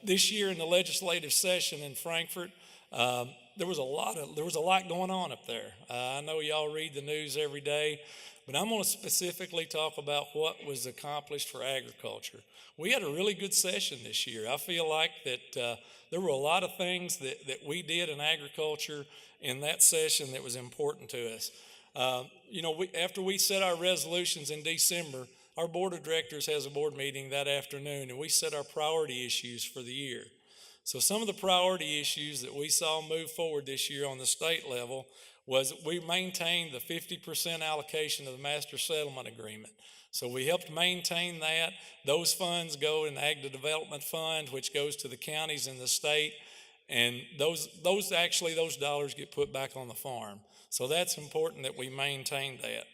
This year in the legislative session in Frankfurt, there was a lot going on up there. I know y'all read the news every day, but I'm going to specifically talk about what was accomplished for agriculture. We had a really good session this year. I feel like that there were a lot of things that we did in agriculture in that session that was important to us. After we set our resolutions in December, our board of directors has a board meeting that afternoon, and we set our priority issues for the year. So some of the priority issues that we saw move forward this year on the state level was we maintained the 50% allocation of the master settlement agreement. So we helped maintain that. Those funds go in the Ag Development Fund, which goes to the counties and the state. And those dollars get put back on the farm. So that's important that we maintain that.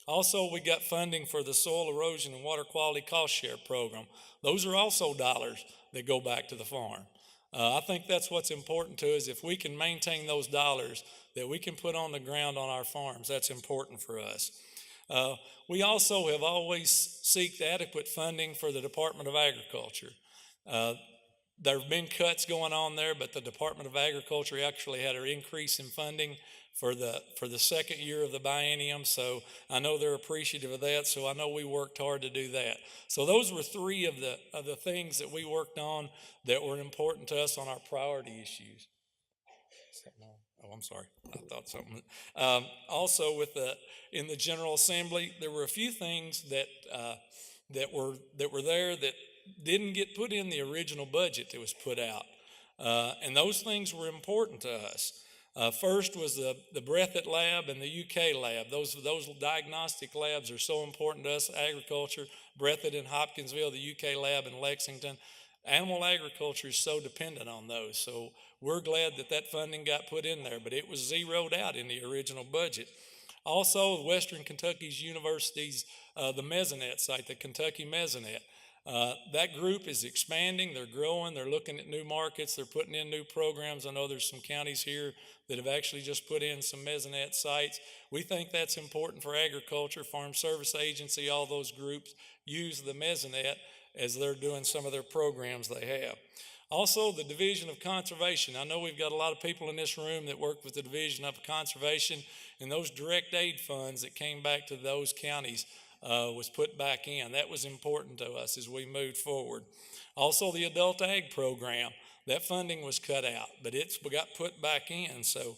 Also, we got funding for the Soil Erosion and Water Quality Cost Share Program. Those are also dollars that go back to the farm. I think that's what's important to us. If we can maintain those dollars that we can put on the ground on our farms, that's important for us. We also have always sought adequate funding for the Department of Agriculture. There have been cuts going on there, but the Department of Agriculture actually had an increase in funding for the second year of the biennium, so I know they're appreciative of that, so I know we worked hard to do that. So those were three of the things that we worked on that were important to us on our priority issues. Oh, I'm sorry. I thought something. Also, in the General Assembly, there were a few things that were there that didn't get put in the original budget that was put out, and those things were important to us. First was the Breathitt lab and the UK lab. Those diagnostic labs are so important to us, agriculture. Breathitt in Hopkinsville, the UK lab in Lexington. Animal agriculture is so dependent on those. So we're glad that funding got put in there, but it was zeroed out in the original budget. Also, Western Kentucky's universities, the Mesonet site, the Kentucky Mesonet. That group is expanding, they're growing, they're looking at new markets, they're putting in new programs. I know there's some counties here that have actually just put in some Mesonet sites. We think that's important for agriculture. Farm Service Agency, all those groups use the Mesonet as they're doing some of their programs they have. Also, the Division of Conservation. I know we've got a lot of people in this room that work with the Division of Conservation, and those direct aid funds that came back to those counties was put back in. That was important to us as we moved forward. Also, the Adult Ag Program, that funding was cut out, but it got put back in. So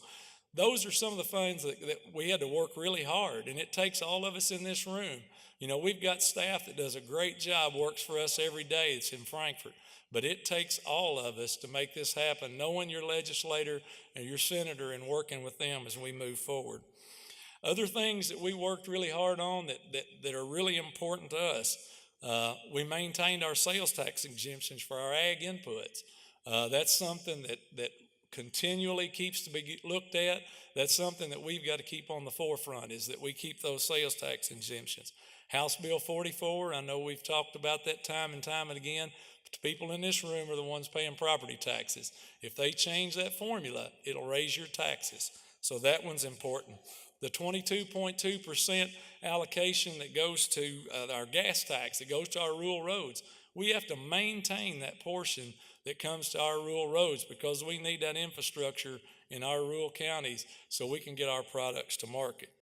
those are some of the funds that we had to work really hard, and it takes all of us in this room. We've got staff that does a great job, works for us every day. It's in Frankfurt. But it takes all of us to make this happen, knowing your legislator and your senator and working with them as we move forward. Other things that we worked really hard on that are really important to us, we maintained our sales tax exemptions for our ag inputs. That's something that continually keeps to be looked at. That's something that we've got to keep on the forefront, is that we keep those sales tax exemptions. House Bill 44, I know we've talked about that time and time again. The people in this room are the ones paying property taxes. If they change that formula, it'll raise your taxes. So that one's important. The 22.2% allocation that goes to our gas tax, that goes to our rural roads, we have to maintain that portion that comes to our rural roads, because we need that infrastructure in our rural counties so we can get our products to market.